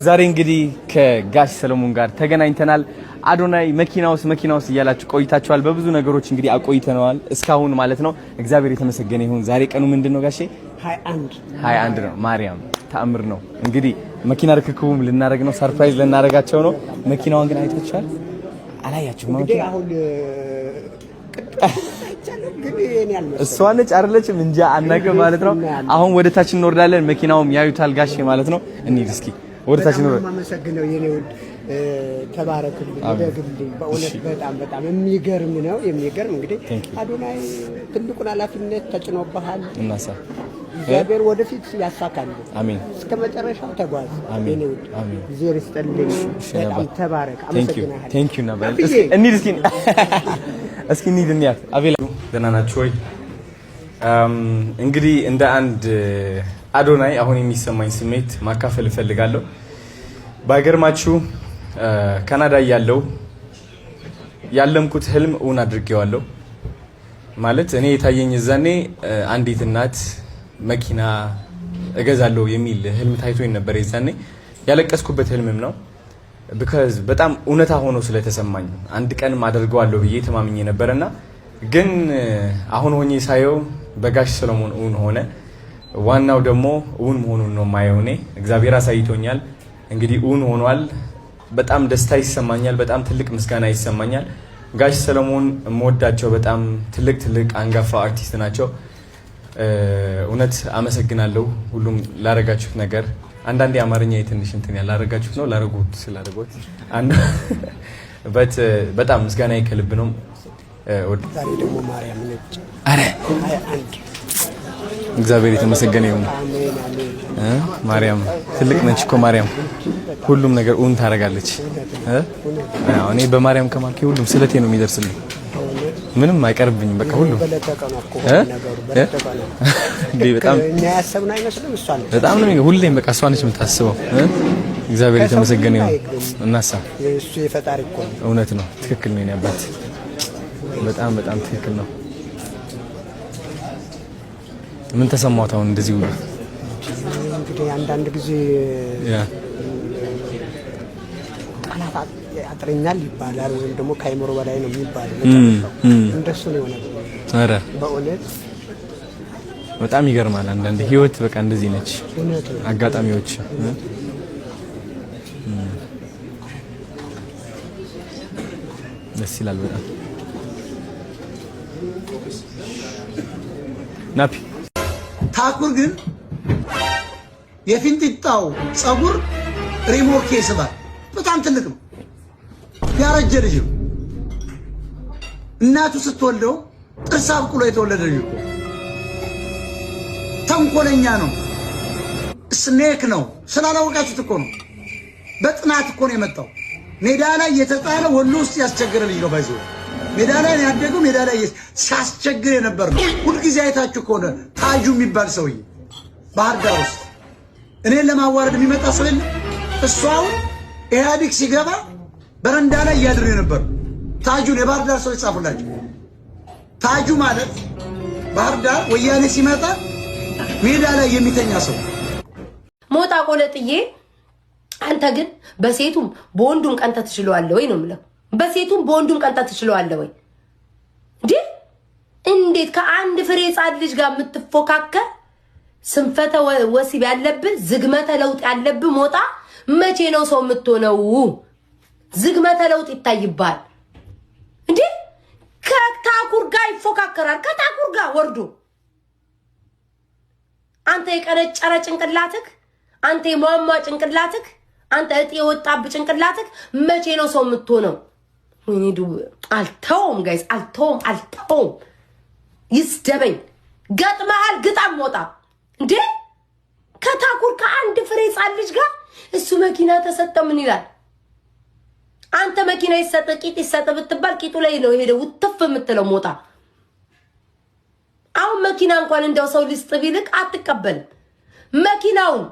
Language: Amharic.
ዛሬ እንግዲህ ከጋሽ ሰለሞን ጋር ተገናኝተናል። አዶናይ መኪናውስ እያላችሁ ቆይታችኋል። በብዙ ነገሮች እንግዲህ አቆይተነዋል እስካሁን ማለት ነው። እግዚአብሔር የተመሰገነ ይሁን። ዛሬ ቀኑ ምንድነው ጋሼ? 21 ነው። ማርያም ተአምር ነው። እንግዲህ መኪና ርክክቡም ልናደርግ ነው። ሰርፕራይዝ ልናደርጋቸው ነው። መኪናዋን ግን አይታችኋል? አላያችሁም? እሷ ነች አይደለችም? እንጃ አናውቅም ማለት ነው። አሁን ወደ ታች እንወርዳለን። መኪናውም ያዩታል ጋሼ ማለት ነው። እንሂድ እስኪ ወደታችን ነው። ማመሰግነው የኔ ውድ ተባረክልኝ፣ ደግልኝ። በእውነት በጣም የሚገርም ነው። የሚገርም እንግዲህ አዶናይ ትልቁን ኃላፊነት ተጭኖብሃል። እናሳ እግዚአብሔር ወደፊት ያሳካል። አሜን። እስከ መጨረሻው ተጓዝ የኔ ውድ። እግዚአብሔር ይስጥልኝ። በጣም ተባረክ። አመሰግናለሁ። ቴንክ ዩ ነበር። እንሂድ እስኪ እንሂድ እንያት። አቤላ ደህና ናችሁ ወይ? እንግዲህ እንደ አንድ አዶናይ አሁን የሚሰማኝ ስሜት ማካፈል እፈልጋለሁ። ባይገርማችሁ ካናዳ ያለምኩት ህልም እውን አድርጌዋለሁ። ማለት እኔ የታየኝ እዛኔ አንዲት እናት መኪና እገዛለሁ የሚል ህልም ታይቶኝ ነበር። የዛኔ ያለቀስኩበት ህልምም ነው። because በጣም እውነታ ሆኖ ስለተሰማኝ አንድ ቀን አደርገዋለሁ ብዬ ተማምኜ ነበርና ግን አሁን ሆኜ ሳየው በጋሽ ሰለሞን እውን ሆነ። ዋናው ደግሞ እውን መሆኑን ነው ማየው። እኔ እግዚአብሔር አሳይቶኛል። እንግዲህ እውን ሆኗል። በጣም ደስታ ይሰማኛል። በጣም ትልቅ ምስጋና ይሰማኛል። ጋሽ ሰለሞን የምወዳቸው በጣም ትልቅ አንጋፋ አርቲስት ናቸው። እውነት አመሰግናለሁ ሁሉም ላረጋችሁት ነገር። አንዳንዴ አማርኛ የትንሽ እንትን ያላረጋችሁት ነው ላረጉት ስላደረጉት በጣም ምስጋና ይከልብ ነው። ዛሬ ደግሞ ማርያም ነች። አረ እግዚአብሔር የተመሰገነ ይሁን። ማርያም ትልቅ ነች እኮ ማርያም ሁሉም ነገር እውን ታረጋለች። እኔ በማርያም ከማልኩ ሁሉም ስለቴ ነው የሚደርስልኝ። ምንም አይቀርብኝም። በቃ ሁሉ በጣም ነው ሁሌም በቃ እሷ ነች የምታስበው። እግዚአብሔር የተመሰገነ ይሁን። እናሳ እሱ የፈጣሪ እኮ እውነት ነው። ትክክል ነው። ያባት በጣም ትክክል ነው። ምን ተሰማሁት አሁን እንደዚህ ሁሉ? እንግዲህ አንዳንድ ጊዜ ቃላት ያጥረኛል ይባላል፣ ወይም ደግሞ ከአይምሮ በላይ ነው የሚባለው። እንደሱ ነው የሆነው። ኧረ በእውነት በጣም ይገርማል። አንዳንድ ህይወት በቃ እንደዚህ ነች። አጋጣሚዎች ደስ ይላል በጣም ናፒ ታኩር ግን የፊንጢጣው ጸጉር ሪሞርክ ይስባል። በጣም ትልቅ ነው። ያረጀ ልጅ ነው። እናቱ ስትወልደው ጥርስ አብቅሎ የተወለደ ልጅ ነው። ተንኮለኛ ነው። ስኔክ ነው። ስላላወቃችሁት እኮ ነው። በጥናት እኮ ነው የመጣው። ሜዳ ላይ የተጣለ ወሎ ውስጥ ያስቸገረ ልጅ ነው። ባይዘው ሜዳ ላይ ያደገው ሜዳ ላይ ሲያስቸግር የነበር ነው። ሁልጊዜ አይታችሁ ከሆነ ታጁ የሚባል ሰውዬ ባህር ዳር ውስጥ እኔን ለማዋረድ የሚመጣ ሰው የለም። እሷው ኢህአዴግ ሲገባ በረንዳ ላይ እያድር የነበር ታጁን የባህር ዳር ሰው ይጻፉላችሁ። ታጁ ማለት ባህር ዳር ወያኔ ሲመጣ ሜዳ ላይ የሚተኛ ሰው ሞጣ ቆለጥዬ። አንተ ግን በሴቱም በወንዱም ቀንተ ትችለዋለህ ወይ ነው የምለው። በሴቱም በወንዱም ቀንተ ትችለዋለህ ወይ እንዴ? እንዴት ከአንድ ፍሬ ሕፃን ልጅ ጋር የምትፎካከር ስንፈተ ወሲብ ያለብህ ዝግመተ ለውጥ ያለብህ ሞጣ፣ መቼ ነው ሰው የምትሆነው? ዝግመተ ለውጥ ይታይባል እንዴ? ከታኩር ጋር ይፎካከራል። ከታኩር ጋር ወርዶ አንተ የቀነጨረ ጭንቅላትክ፣ አንተ የሟሟ ጭንቅላትክ፣ አንተ እጤ የወጣብህ ጭንቅላትክ መቼ ነው ሰው የምትሆነው? አልተውም ጋይስ፣ አልተውም። ይስደበኝ። ገጥመሃል፣ ግጣም ሞጣ እንዴ? ከታኩር ከአንድ ፍሬ ሕፃን ልጅ ጋር እሱ መኪና ተሰጠ ምን ይላል? አንተ መኪና ይሰጥ ቂጥ ይሰጥ ብትባል ቂጡ ላይ ነው ሄደ ውትፍ የምትለው ሞጣ። አሁን መኪና እንኳን እንደው ሰው ሊስጥ ቢልቅ አትቀበልም። መኪናውን